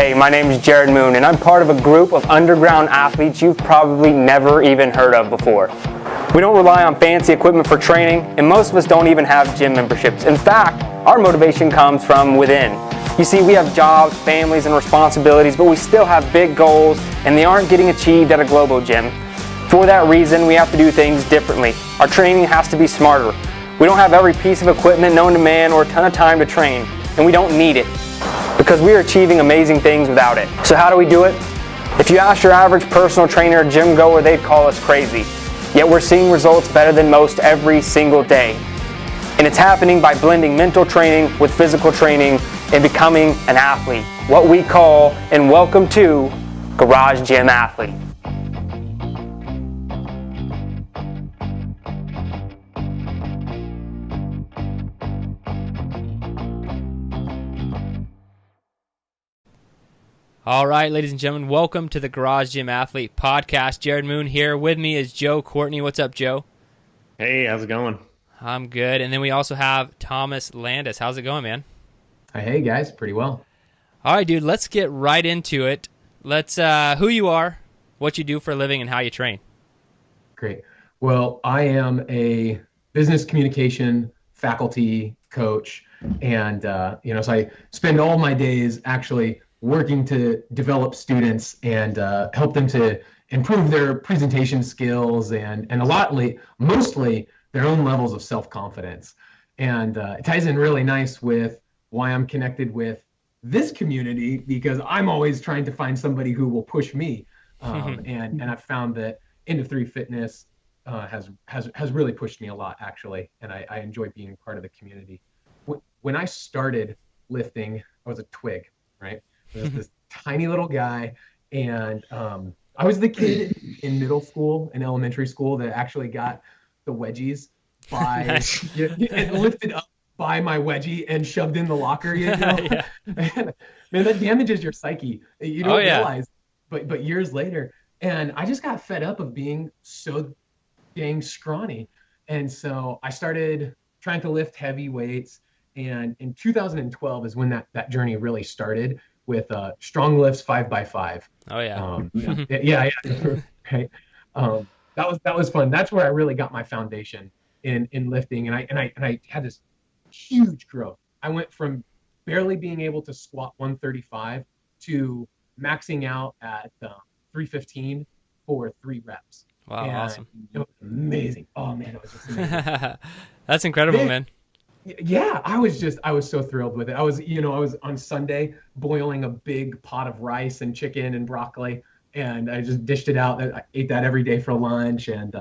Hey, my name is Jared Moon, and I'm part of a group of underground athletes you've probably never even heard of before. We don't rely on fancy equipment for training, and most of us don't even have gym memberships. In fact, our motivation comes from within. You see, we have jobs, families, and responsibilities, but we still have big goals, and they aren't getting achieved at a global gym. For that reason, we have to do things differently. Our training has to be smarter. We don't have every piece of equipment known to man or a ton of time to train, and we don't need it, because we are achieving amazing things without it. So how do we do it? If you ask your average personal trainer or gym goer, they'd call us crazy. Yet we're seeing results better than most every single day. And it's happening by blending mental training with physical training and becoming an athlete. What we call, and welcome to, Garage Gym Athlete. All right, ladies and gentlemen, welcome to the Garage Gym Athlete podcast. Jared Moon here. With me is Joe Courtney. What's up, Joe? Hey, how's it going? I'm good. And then we also have Thomas Landis. How's it going, man? Hey, guys. Pretty well. All right, dude, let's get right into it. Let's who you are, what you do for a living, and how you train. Great. Well, I am a business communication faculty coach, and so I spend all my days actually working to develop students and help them to improve their presentation skills and mostly their own levels of self-confidence. And it ties in really nice with why I'm connected with this community, because I'm always trying to find somebody who will push me. And I've found that End of 3 Fitness has really pushed me a lot, actually, and I enjoy being part of the community. When I started lifting, I was a twig, right? I was this tiny little guy, and I was the kid in middle school and elementary school that actually got the wedgies and lifted up by my wedgie and shoved in the locker. You know? Yeah. Man, that damages your psyche. You don't realize, but years later, and I just got fed up of being so dang scrawny, and so I started trying to lift heavy weights. And in 2012 is when that journey really started, with strong lifts 5x5. Oh yeah. Yeah. Right. That was fun. That's where I really got my foundation in lifting, and I had this huge growth. I went from barely being able to squat 135 to maxing out at 315 for 3 reps. Wow, and awesome. It was amazing. Oh man, it was just amazing. That's incredible, man. Yeah, I was so thrilled with it. I was on Sunday boiling a big pot of rice and chicken and broccoli, and I just dished it out. I ate that every day for lunch, and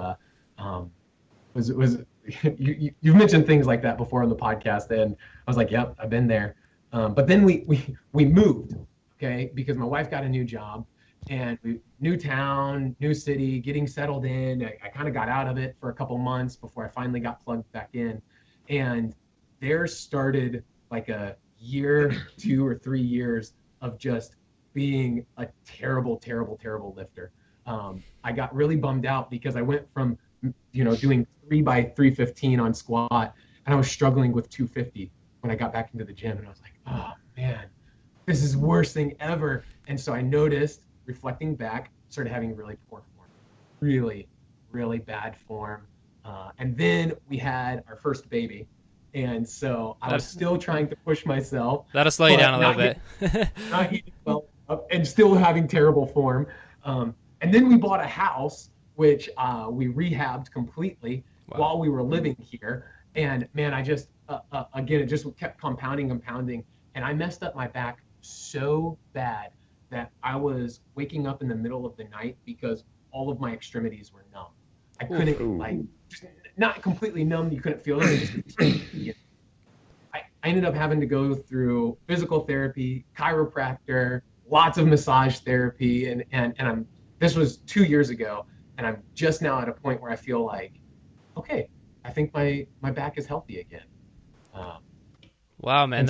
you've mentioned things like that before on the podcast, and I was like, yep, I've been there. But then we moved, okay, because my wife got a new job, and new town, new city, getting settled in. I kind of got out of it for a couple months before I finally got plugged back in, and there started like a year, 2 or 3 years of just being a terrible lifter. I got really bummed out because I went from, doing 3x315 on squat, and I was struggling with 250 when I got back into the gym, and I was like, oh man, this is the worst thing ever. And so I noticed, reflecting back, started having really poor form, really, really bad form. And then we had our first baby. And so I was still trying to push myself. That'll slow you down a little bit. Not eating well, and still having terrible form. And then we bought a house, which we rehabbed completely while we were living here. And man, I just, again, it just kept compounding. And I messed up my back so bad that I was waking up in the middle of the night because all of my extremities were numb. I couldn't, just not completely numb, you couldn't feel it. I ended up having to go through physical therapy, chiropractor, lots of massage therapy, and this was 2 years ago, and I'm just now at a point where I feel like, okay, I think my back is healthy again. Wow, man,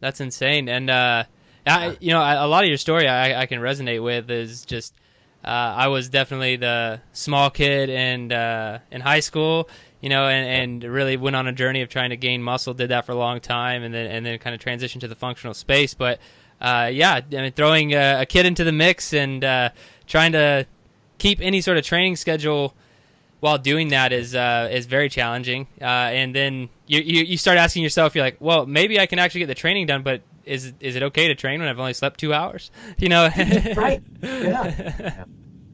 that's insane. And a lot of your story I can resonate with. Is just I was definitely the small kid in high school, and really went on a journey of trying to gain muscle. Did that for a long time, and then kind of transitioned to the functional space. But yeah, I mean, throwing a kid into the mix and trying to keep any sort of training schedule while doing that is very challenging. And then you start asking yourself, you're like, well, maybe I can actually get the training done, but is it okay to train when I've only slept 2 hours? You know? Right. Yeah.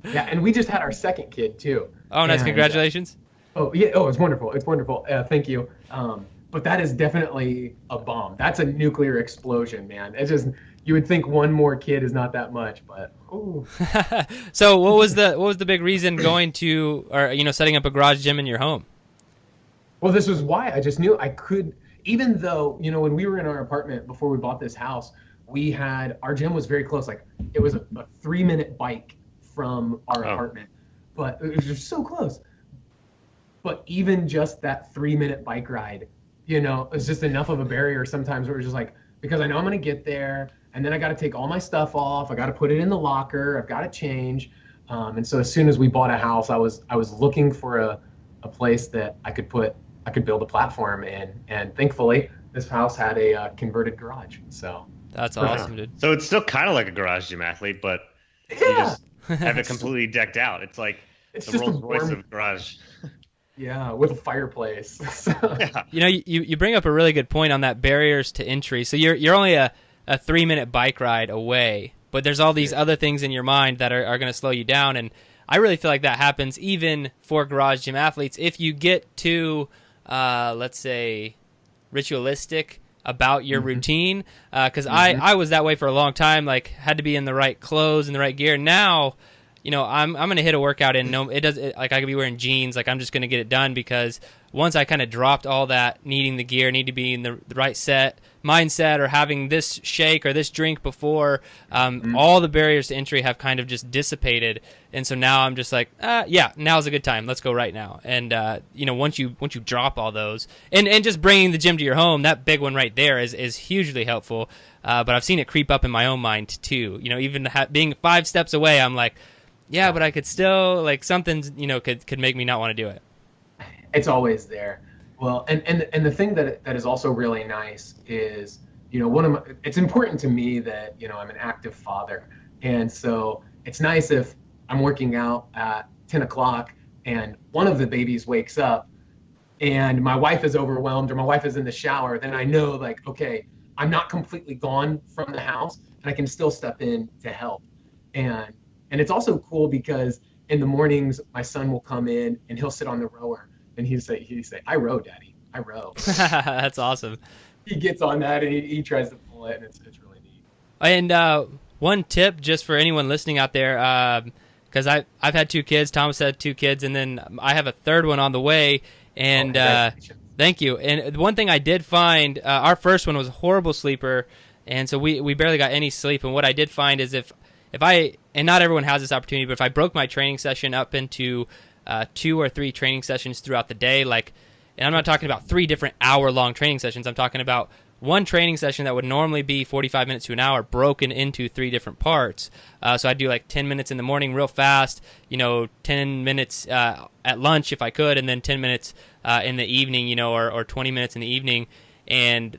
Yeah. And we just had our second kid too. Oh, nice. Congratulations. Oh yeah. Oh, it's wonderful. It's wonderful. Thank you. But that is definitely a bomb. That's a nuclear explosion, man. It's just, you would think one more kid is not that much, but ooh. So what was the big reason going to, or setting up a garage gym in your home? Well, this was why I just knew I could, even though, when we were in our apartment before we bought this house, our gym was very close. Like it was a 3-minute bike from our apartment, but it was just so close. But even just that 3-minute bike ride, it's just enough of a barrier sometimes where it's just like, because I know I'm going to get there and then I got to take all my stuff off. I got to put it in the locker. I've got to change. And so as soon as we bought a house, I was looking for a place that I could build a platform in. And thankfully this house had a converted garage. So that's awesome, dude. So it's still kind of like a garage gym athlete, but you just have it completely decked out. It's like the Rolls Royce of garage. Yeah, with a fireplace. You bring up a really good point on that barriers to entry. So you're only a 3-minute bike ride away, but there's all these other things in your mind that are going to slow you down. And I really feel like that happens even for garage gym athletes. If you get too, let's say, ritualistic about your routine, because I was that way for a long time, like had to be in the right clothes and the right gear. Now, I'm gonna hit a workout and like I could be wearing jeans, like I'm just gonna get it done, because once I kind of dropped all that needing the gear, need to be in the right mindset or having this shake or this drink before, all the barriers to entry have kind of just dissipated, and so now I'm just like, yeah, now's a good time, let's go right now. And once you drop all those and just bringing the gym to your home, that big one right there is hugely helpful. But I've seen it creep up in my own mind too. Even being 5 steps away, I'm like, yeah, but I could still, like, something, could make me not want to do it. It's always there. Well, and the thing that is also really nice is, it's important to me that, I'm an active father. And so it's nice if I'm working out at 10 o'clock and one of the babies wakes up and my wife is overwhelmed or my wife is in the shower, then I know, like, okay, I'm not completely gone from the house and I can still step in to help. And it's also cool because in the mornings, my son will come in and he'll sit on the rower and he'd say, I row, Daddy, I row. That's awesome. He gets on that and he tries to pull it, and it's really neat. And one tip just for anyone listening out there, because I've had 2 kids, Thomas had 2 kids, and then I have a 3rd one on the way. And thank you. And one thing I did find, our first one was a horrible sleeper, and so we barely got any sleep. And what I did find is if I, and not everyone has this opportunity, but if I broke my training session up into 2 or 3 training sessions throughout the day, like, and I'm not talking about 3 different hour-long training sessions, I'm talking about one training session that would normally be 45 minutes to an hour broken into 3 different parts. So I'd do like 10 minutes in the morning real fast, 10 minutes at lunch if I could, and then 10 minutes in the evening, or 20 minutes in the evening. And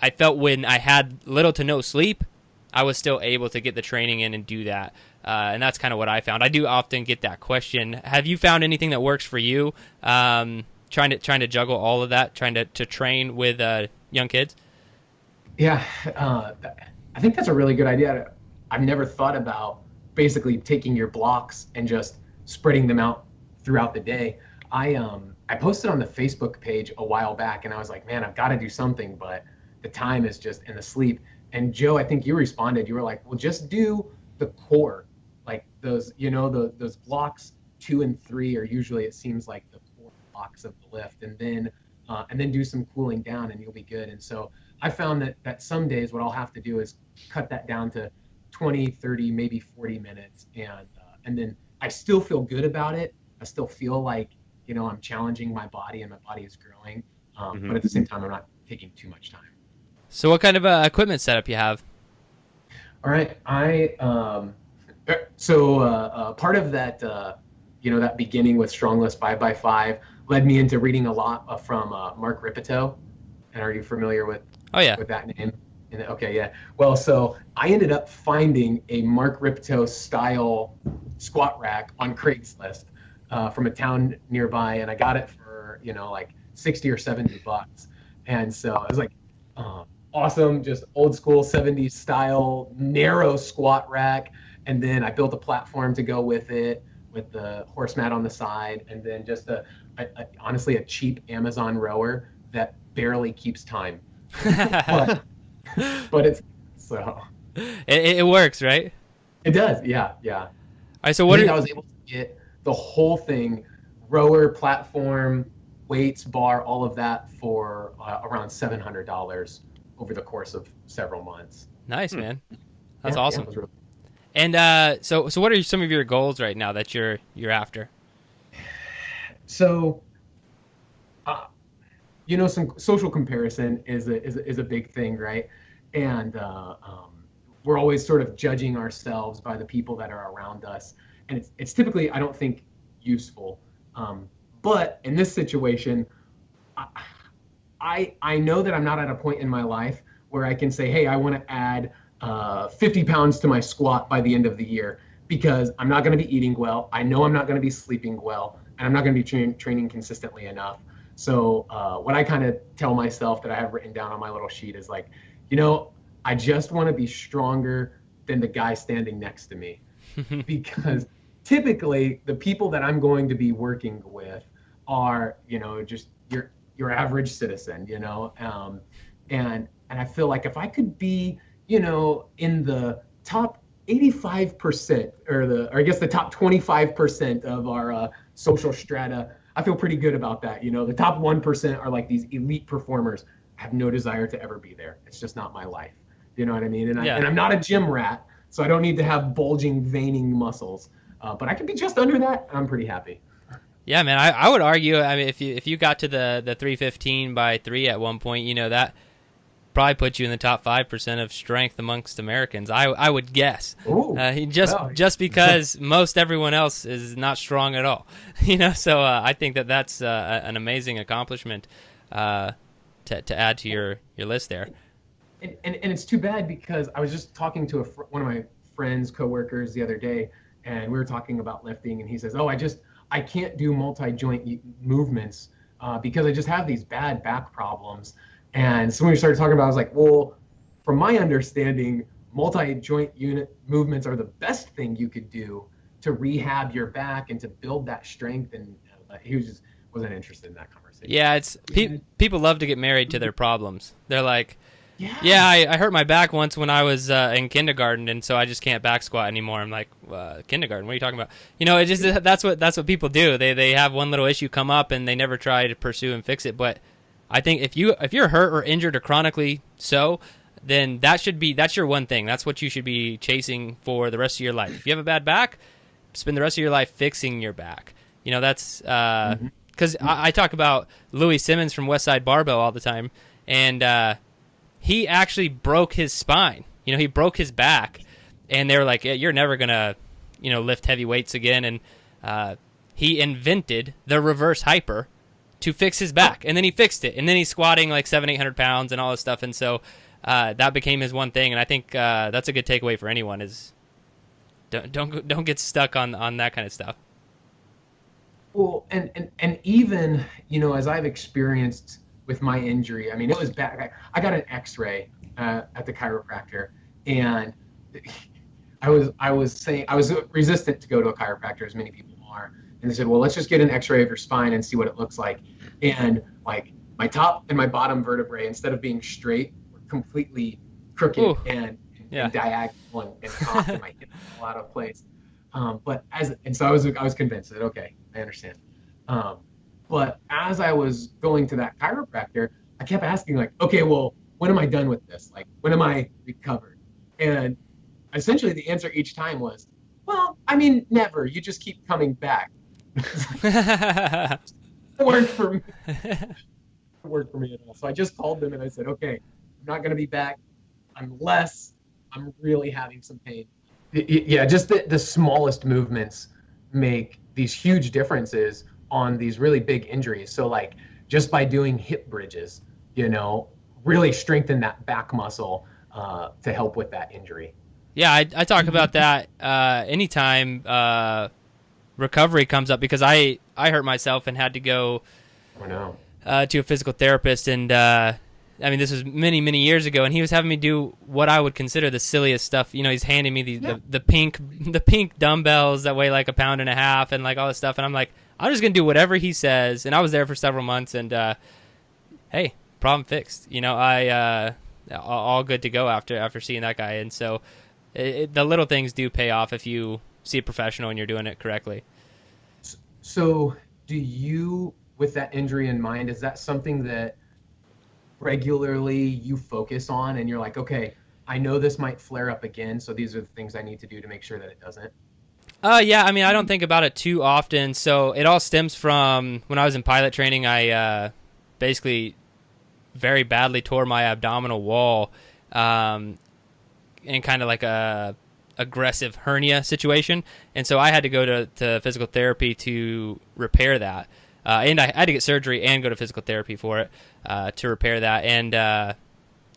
I felt when I had little to no sleep, I was still able to get the training in and do that. And that's kind of what I found. I do often get that question. Have you found anything that works for you? Trying to juggle all of that, trying to train with young kids? Yeah, I think that's a really good idea. I've never thought about basically taking your blocks and just spreading them out throughout the day. I posted on the Facebook page a while back and I was like, man, I've got to do something, but the time is just in the sleep. And Joe, I think you responded, you were like, well, just do the core, like those, those blocks 2 and 3 are usually, it seems like, the 4 blocks of the lift, and then do some cooling down and you'll be good. And so I found that some days what I'll have to do is cut that down to 20, 30, maybe 40 minutes. And then I still feel good about it. I still feel like, I'm challenging my body and my body is growing. But at the same time, I'm not taking too much time. So what kind of equipment setup you have? All right. Part of that, that beginning with Strongless 5x5 led me into reading a lot from Mark Ripito. And are you familiar with with that name? Okay, yeah. Well, so I ended up finding a Mark Ripto style squat rack on Craigslist from a town nearby, and I got it for, like 60 or 70 bucks. And so I was like, awesome, just old school 70s style, narrow squat rack. And then I built a platform to go with it, with the horse mat on the side, and then just honestly a cheap Amazon rower that barely keeps time. but it's so it works, right? It does, yeah. All right, so I was able to get the whole thing, rower, platform, weights, bar, all of that for around $700 over the course of several months. Nice, man. That's awesome. Yeah, really... And so what are some of your goals right now that you're after? So, some social comparison is a big thing, right? And we're always sort of judging ourselves by the people that are around us, and it's typically, I don't think, useful. But in this situation, I know that I'm not at a point in my life where I can say, hey, I want to add 50 pounds to my squat by the end of the year, because I'm not going to be eating well. I know I'm not going to be sleeping well, and I'm not going to be training consistently enough. So what I kind of tell myself that I have written down on my little sheet is like, I just want to be stronger than the guy standing next to me. Because typically the people that I'm going to be working with are, just your average citizen, and I feel like if I could be, in the top 85% or I guess the top 25% of our social strata, I feel pretty good about that. The top 1% are like these elite performers. I have no desire to ever be there. It's just not my life. You know what I mean? And I'm not a gym rat, so I don't need to have bulging, veining muscles. But I could be just under that. I'm pretty happy. Yeah, man. I would argue. I mean, if you got to the 315 by 3 at one point, that probably put you in the top 5% of strength amongst Americans. I would guess. Ooh, just because most everyone else is not strong at all. So I think that's an amazing accomplishment to add to your list there. And it's too bad, because I was just talking to one of my friends, coworkers the other day, and we were talking about lifting, and he says, I can't do multi-joint movements because I just have these bad back problems. And so when we started talking about it, I was like, well, from my understanding, multi-joint unit movements are the best thing you could do to rehab your back and to build that strength. And he wasn't interested in that conversation. Yeah, it's people love to get married to their problems. They're like, I hurt my back once when I was in kindergarten, and so I just can't back squat anymore. I'm like, kindergarten? What are you talking about? It just that's what people do. They have one little issue come up, and they never try to pursue and fix it. But I think if you're hurt or injured or chronically so, then that's your one thing. That's what you should be chasing for the rest of your life. If you have a bad back, spend the rest of your life fixing your back. That's because I talk about Louis Simmons from Westside Barbell all the time, and he actually broke his spine. He broke his back, and they were like, you're never gonna, lift heavy weights again. And he invented the reverse hyper to fix his back, and then he fixed it, and then he's squatting like 700-800 pounds and all this stuff, and so that became his one thing. And I think that's a good takeaway for anyone is don't get stuck on that kind of stuff. Well, and even as I've experienced with my injury, I mean, it was bad. I got an X-ray at the chiropractor, and I was resistant to go to a chiropractor, as many people are. And they said, well, let's just get an X-ray of your spine and see what it looks like. And like my top and my bottom vertebrae, instead of being straight, were completely crooked and diagonal, and off, and my hip fell out of place. So I was convinced that, okay, I understand. But as I was going to that chiropractor, I kept asking, like, okay, well, when am I done with this? Like, when am I recovered? And essentially the answer each time was, well, I mean, never. You just keep coming back. It worked for me. It worked for me at all. So I just called them and I said, okay, I'm not going to be back unless I'm really having some pain. Yeah, just the smallest movements make these huge differences on these really big injuries. So like just by doing hip bridges, really strengthen that back muscle. to help with that injury. Yeah, I talk about that anytime recovery comes up, because I hurt myself and had to go to a physical therapist, and I mean, this was many, many years ago, and he was having me do what I would consider the silliest stuff. You know, he's handing me the pink dumbbells that weigh like 1.5 pounds and like all this stuff, and I'm like, I'm just gonna do whatever he says. And I was there for several months, and hey, problem fixed. You know, I all good to go after seeing that guy. And so the little things do pay off if you see a professional and you're doing it correctly. So do you, with that injury in mind, is that something that regularly you focus on and you're like, okay, I know this might flare up again, so these are the things I need to do to make sure that it doesn't? Yeah, I mean, I don't think about it too often. So it all stems from when I was in pilot training. I basically very badly tore my abdominal wall in kind of like a aggressive hernia situation. And so I had to go to physical therapy to repair that. And I had to get surgery and go to physical therapy for it to repair that. And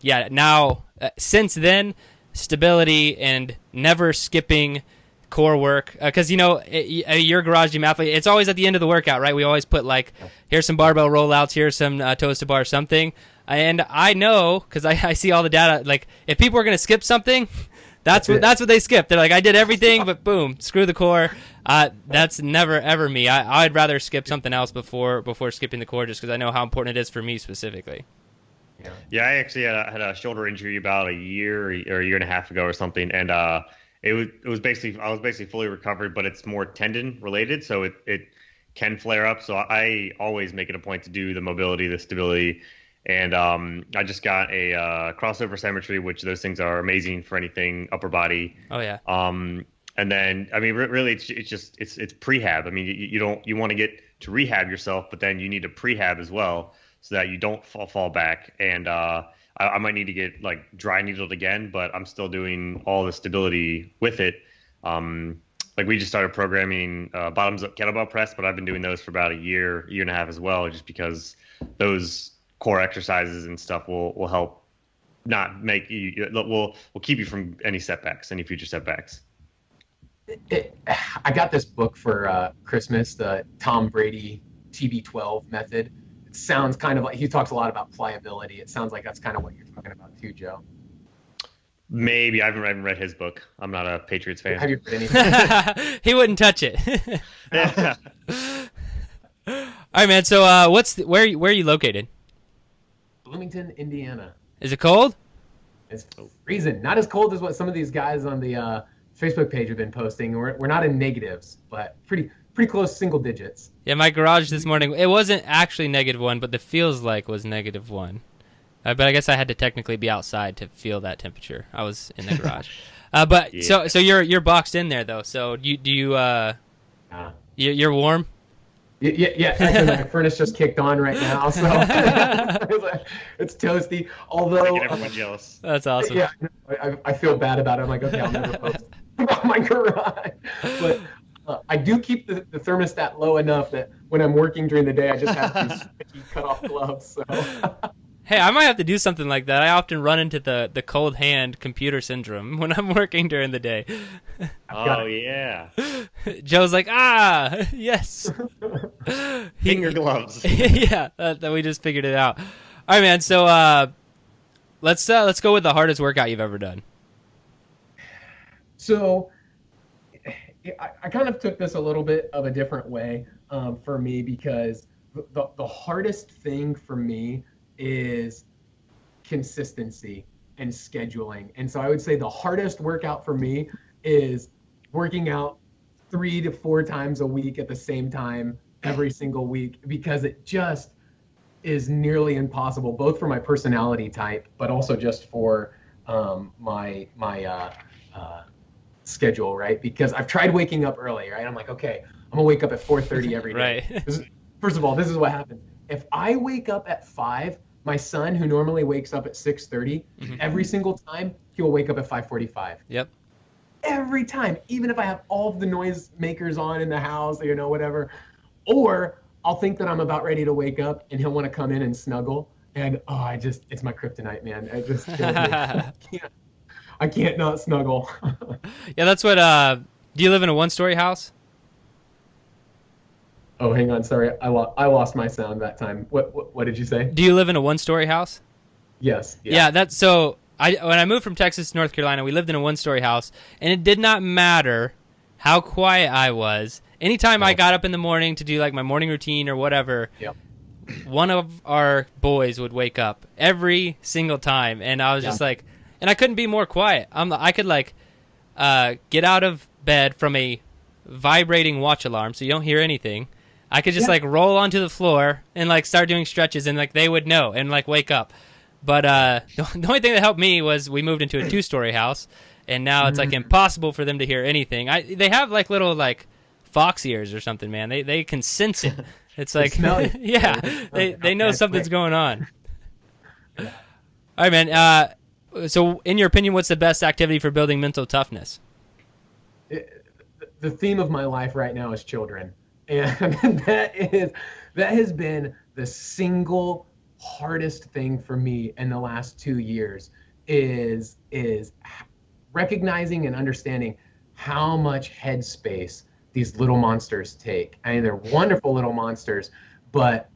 yeah, now since then, stability and never skipping core work, because you know, you're a garage gym athlete. It's always at the end of the workout, right? We always put like, here's some barbell rollouts, here's some toes to bar something. And I know, because I see all the data, like if people are going to skip something, that's what they skip. They're like, I did everything, but boom, screw the core. That's never ever me. I'd rather skip something else before skipping the core, just because I know how important it is for me specifically. Yeah, I actually had a shoulder injury about a year or a year and a half ago or something, and it was basically, I was basically fully recovered, but it's more tendon related, so it can flare up. So I always make it a point to do the mobility, the stability. And I just got a crossover symmetry, which those things are amazing for anything upper body. Oh yeah. And then I mean, really, it's prehab. I mean, you want to get to rehab yourself, but then you need to prehab as well, so that you don't fall back. And I might need to get like dry needled again, but I'm still doing all the stability with it. Like we just started programming bottoms up kettlebell press, but I've been doing those for about a year and a half as well, just because those core exercises and stuff will help not make you, will keep you from any future setbacks. I got this book for Christmas, the Tom Brady TB12 method. It sounds kind of like, he talks a lot about pliability. It sounds like that's kind of what you're talking about too, Joe. Maybe I haven't read his book. I'm not a Patriots fan. Have you read anything? He wouldn't touch it. Yeah. All right, man. So where are you located? Bloomington, Indiana. Is it cold? It's freezing. Not as cold as what some of these guys on the Facebook page have been posting. We're not in negatives, but pretty close single digits. Yeah, my garage this morning, it wasn't actually -1, but the feels like was -1. But I guess I had to technically be outside to feel that temperature. I was in the garage. But yeah. So you're boxed in there though. So you're warm? Yeah. Actually, my furnace just kicked on right now, so it's toasty. Although making everyone jealous. That's awesome. Yeah, I feel bad about it. I'm like, okay, I'll never post about my garage. But I do keep the thermostat low enough that when I'm working during the day, I just have these sticky cut-off gloves. So. Hey, I might have to do something like that. I often run into the cold hand computer syndrome when I'm working during the day. Oh, yeah. Joe's like, yes. Finger gloves. Yeah, that we just figured it out. All right, man. So let's go with the hardest workout you've ever done. So I kind of took this a little bit of a different way for me, because the hardest thing for me is consistency and scheduling. And so I would say the hardest workout for me is working out 3 to 4 times a week at the same time every single week, because it just is nearly impossible, both for my personality type, but also just for my schedule, right? Because I've tried waking up early, right? I'm like, okay, I'm gonna wake up at 4:30 every day. Right. First of all, this is what happens. If I wake up at 5, my son, who normally wakes up at 6:30, every single time he'll wake up at 5:45. Yep. Every time, even if I have all of the noise makers on in the house, whatever. Or I'll think that I'm about ready to wake up and he'll want to come in and snuggle. And it's my kryptonite, man. I just I can't not snuggle. Yeah, that's what. Do you live in a one-story house? Oh, hang on, sorry, I lost my sound that time. What did you say? Do you live in a one-story house? Yes. Yeah, that's so. When I moved from Texas to North Carolina, we lived in a one-story house, and it did not matter how quiet I was. Anytime I got up in the morning to do like my morning routine or whatever, Yep. one of our boys would wake up every single time, and I was just like, and I couldn't be more quiet. I could like get out of bed from a vibrating watch alarm, so you don't hear anything. I could just like roll onto the floor and like start doing stretches, and like they would know and like wake up. But the only thing that helped me was we moved into a 2-story house, and now it's like impossible for them to hear anything. They have like little like fox ears or something, man. They can sense it. It's like yeah, they know something's going on. All right, man. So in your opinion, what's the best activity for building mental toughness? The theme of my life right now is children, and that has been the single hardest thing for me in the last 2 years is recognizing and understanding how much headspace these little monsters take. I mean, they're wonderful little monsters, but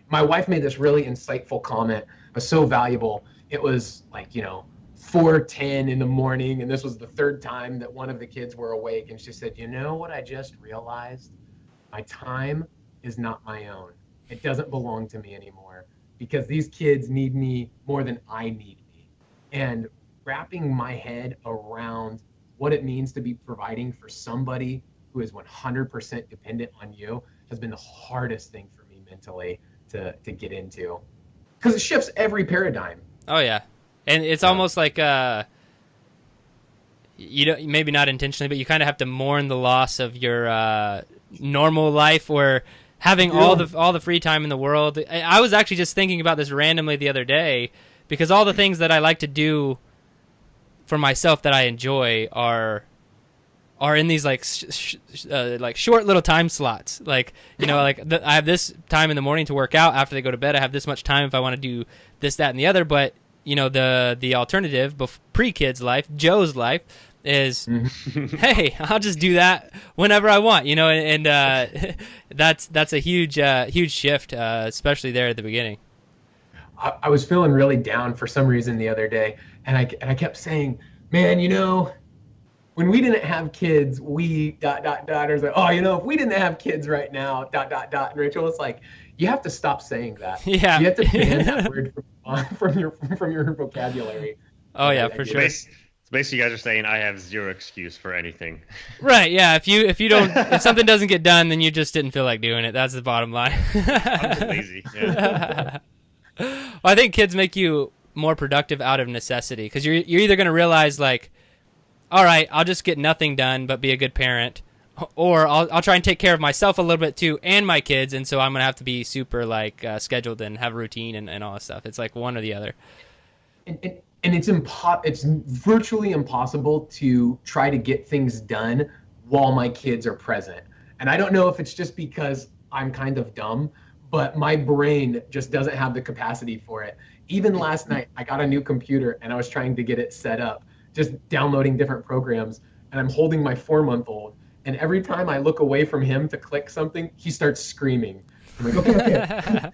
my wife made this really insightful comment. It was so valuable. It was like, 4:10 in the morning, and this was the third time that one of the kids were awake, and she said, "You know what I just realized? My time is not my own. It doesn't belong to me anymore, because these kids need me more than I need me." And wrapping my head around what it means to be providing for somebody who is 100% dependent on you has been the hardest thing for me mentally to get into, because it shifts every paradigm. Oh yeah, and it's almost like you don't, maybe not intentionally, but you kind of have to mourn the loss of your normal life, or having all the free time in the world. I was actually just thinking about this randomly the other day, because all the things that I like to do for myself that I enjoy are in these like like short little time slots. Like, like I have this time in the morning to work out after they go to bed. I have this much time if I want to do this, that, and the other. But the alternative, pre-kids life, Joe's life, is hey, I'll just do that whenever I want, and that's a huge shift, especially there at the begining. I was feeling really down for some reason the other day, and I kept saying, man, when we didn't have kids, we ... I was like, if we didn't have kids right now ... And Rachel was like, you have to stop saying that. Yeah, you have to ban that word from your vocabulary. Oh yeah, for sure. So basically, you guys are saying I have zero excuse for anything. Right? Yeah. If something doesn't get done, then you just didn't feel like doing it. That's the bottom line. I'm just lazy. Yeah. Well, I think kids make you more productive out of necessity, because you're either going to realize like, all right, I'll just get nothing done but be a good parent, or I'll try and take care of myself a little bit too and my kids, and so I'm going to have to be super like scheduled and have a routine and all that stuff. It's like one or the other. And it's virtually impossible to try to get things done while my kids are present. And I don't know if it's just because I'm kind of dumb, but my brain just doesn't have the capacity for it. Even last night, I got a new computer and I was trying to get it set up, just downloading different programs, and I'm holding my 4-month-old, and every time I look away from him to click something, he starts screaming. I'm like, okay.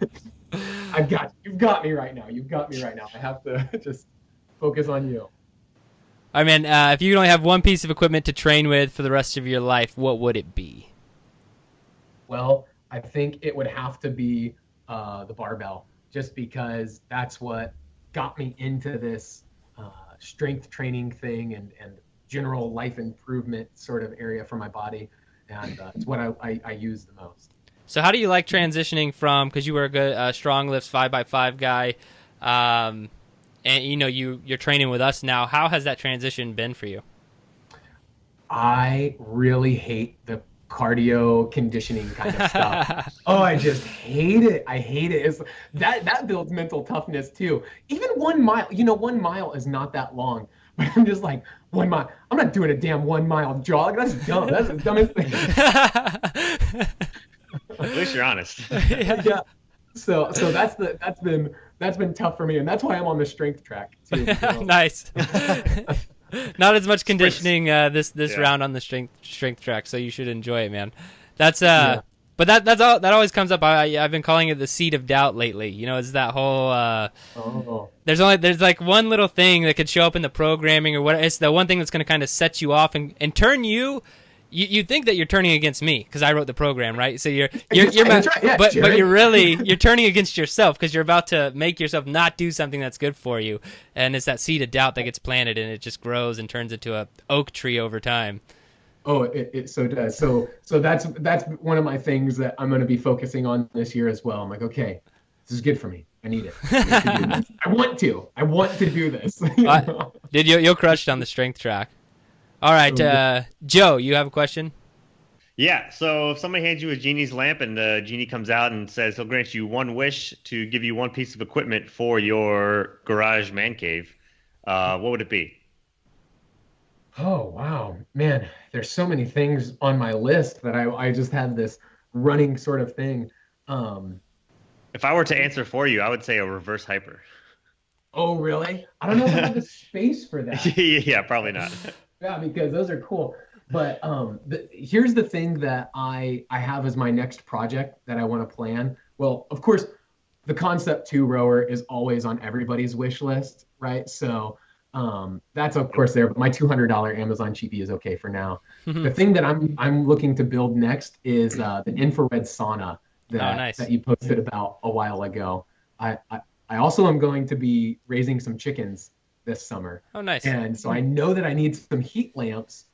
You've got me right now. I have to just focus on you. I mean, if you could only have one piece of equipment to train with for the rest of your life, what would it be? Well, I think it would have to be the barbell, just because that's what got me into this strength training thing and general life improvement sort of area for my body, and it's what I use the most. So how do you like transitioning from, because you were a good strong lifts 5x5 guy, and you're training with us now, how has that transition been for you? I really hate the cardio conditioning kind of stuff. Oh, I just hate it. I hate it. It's, that builds mental toughness too. Even 1 mile, 1 mile is not that long, but I'm just like, 1 mile. I'm not doing a damn 1 mile jog. That's dumb. That's the dumbest thing. At least you're honest. Yeah. that's been tough for me, and that's why I'm on the strength track too. Nice. Not as much conditioning this round on the strength track, so you should enjoy it, man. That's Yeah. but that always comes up. I've been calling it the seed of doubt lately. You know, it's that whole there's like one little thing that could show up in the programming or what. It's the one thing that's going to kind of set you off and turn you think that you're turning against me because I wrote the program, right? So you're That's right. Yeah, but Jared. you're turning against yourself because you're about to make yourself not do something that's good for you, and it's that seed of doubt that gets planted and it just grows and turns into a oak tree over time. Oh, it so does. So that's one of my things that I'm going to be focusing on this year as well. I'm like, okay, this is good for me. I need it. I want to do this. Dude, you'll crush it on the strength track. All right, Joe, you have a question? Yeah, so if somebody hands you a genie's lamp and the genie comes out and says he'll grant you one wish to give you one piece of equipment for your garage man cave, what would it be? Oh, wow, man, there's so many things on my list that I just have this running sort of thing. If I were to answer for you, I would say a reverse hyper. Oh, really? I don't know if I have the space for that. Yeah, probably not. Yeah, because those are cool. But here's the thing that I have as my next project that I want to plan. Well, of course, the Concept 2 rower is always on everybody's wish list, right? So that's of course there. But my $200 Amazon cheapie is okay for now. The thing that I'm looking to build next is the infrared sauna that you posted about a while ago. I also am going to be raising some chickens this summer. Oh, nice. And so I know that I need some heat lamps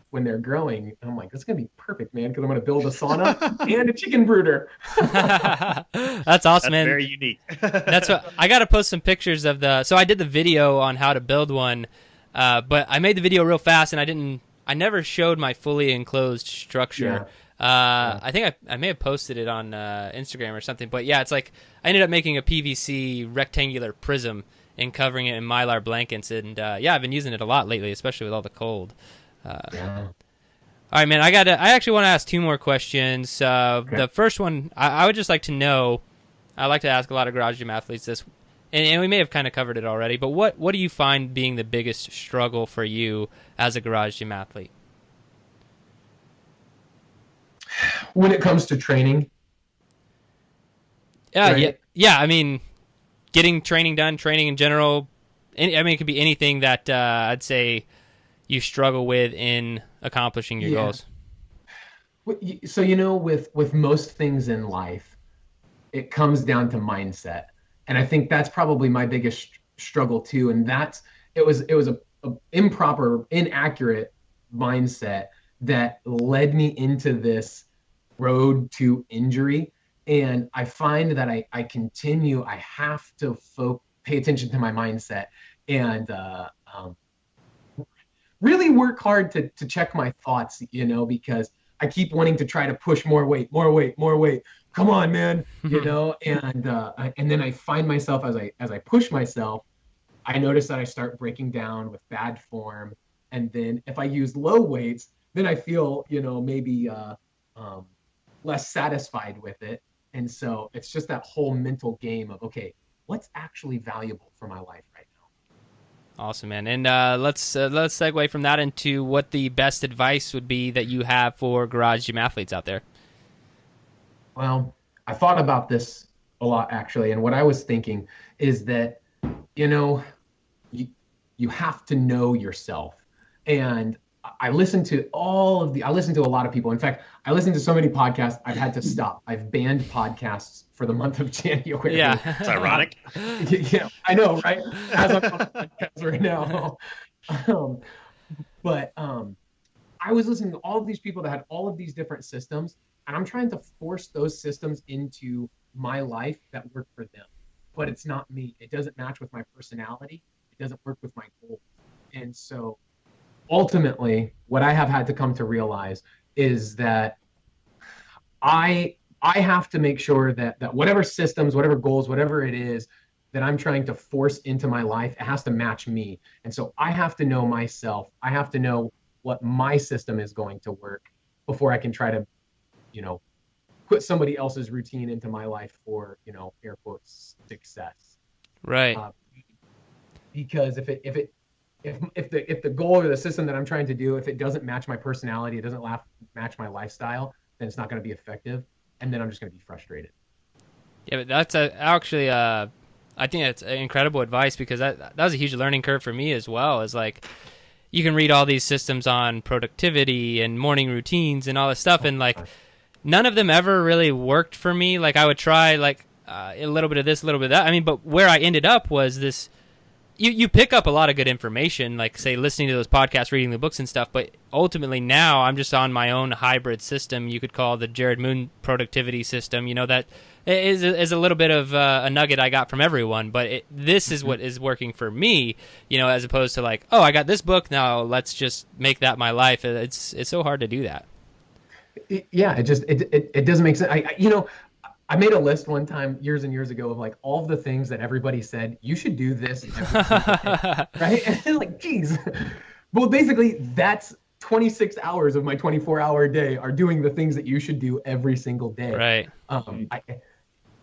when they're growing. I'm like, that's going to be perfect, man, because I'm going to build a sauna and a chicken brooder. That's awesome, man. Very unique. That's what I got to post some pictures of so I did the video on how to build one, but I made the video real fast and I never showed my fully enclosed structure. Yeah. I think I may have posted it on Instagram or something, but yeah, it's like I ended up making a PVC rectangular prism and covering it in Mylar blankets, and yeah, I've been using it a lot lately, especially with all the cold. All right, man, I actually want to ask two more questions. Okay. The first one, I would just like to know, I like to ask a lot of garage gym athletes this, and we may have kind of covered it already, but what do you find being the biggest struggle for you as a garage gym athlete? When it comes to training? Right? Yeah, I mean, getting training done, training in general. It could be anything that I'd say you struggle with in accomplishing your goals. So, with most things in life, it comes down to mindset. And I think that's probably my biggest struggle too. And it was a improper, inaccurate mindset that led me into this road to injury. And I find that I have to pay attention to my mindset and really work hard to check my thoughts, because I keep wanting to try to push more weight. Come on, man, and then I find myself as I push myself, I notice that I start breaking down with bad form. And then if I use low weights, then I feel, maybe less satisfied with it. And so it's just that whole mental game of, okay, what's actually valuable for my life right now? Awesome, man. And let's segue from that into what the best advice would be that you have for garage gym athletes out there. Well, I thought about this a lot, actually. And what I was thinking is that, you have to know yourself. And I listen to a lot of people. In fact, I listen to so many podcasts, I've had to stop. I've banned podcasts for the month of January. Yeah. It's ironic. Yeah, I know, right? As I'm on podcasts right now. But I was listening to all of these people that had all of these different systems, and I'm trying to force those systems into my life that work for them. But it's not me. It doesn't match with my personality. It doesn't work with my goals. And so ultimately, what I have had to come to realize is that I have to make sure that whatever systems, whatever goals, whatever it is that I'm trying to force into my life, it has to match me. And so I have to know myself. I have to know what my system is going to work before I can try to, put somebody else's routine into my life for, air quotes, success. Right. Because if the goal or the system that I'm trying to do, if it doesn't match my personality, it doesn't match my lifestyle, then it's not going to be effective, and then I'm just going to be frustrated. Yeah, but that's actually I think that's incredible advice, because that was a huge learning curve for me as well. Is like, you can read all these systems on productivity and morning routines and all this stuff, and like none of them ever really worked for me. Like I would try like a little bit of this, a little bit of that. I mean, but where I ended up was this. You pick up a lot of good information, like, say, listening to those podcasts, reading the books and stuff, but ultimately now I'm just on my own hybrid system you could call the Jared Moon productivity system. That is a little bit of a nugget I got from everyone, but this is what is working for me, as opposed to like, oh, I got this book, now let's just make that my life. It's so hard to do that. Yeah, it doesn't make sense. I made a list one time years and years ago of like all of the things that everybody said you should do this every single day, right? And like, geez. Well, basically that's 26 hours of my 24-hour day are doing the things that you should do every single day. Right.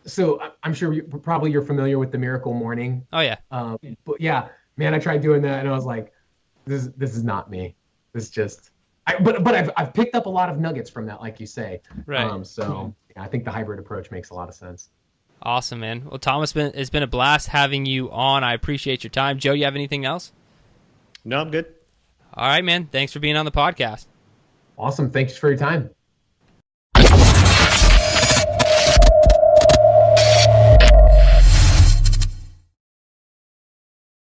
So I'm sure you're familiar with the Miracle Morning. Oh yeah. But yeah, man, I tried doing that and I was like, this is not me. This just. But I've picked up a lot of nuggets from that, like you say. Right. So I think the hybrid approach makes a lot of sense. Awesome, man. Well, Thomas, it's been a blast having you on. I appreciate your time. Joe, you have anything else? No, I'm good. All right, man. Thanks for being on the podcast. Awesome. Thanks for your time.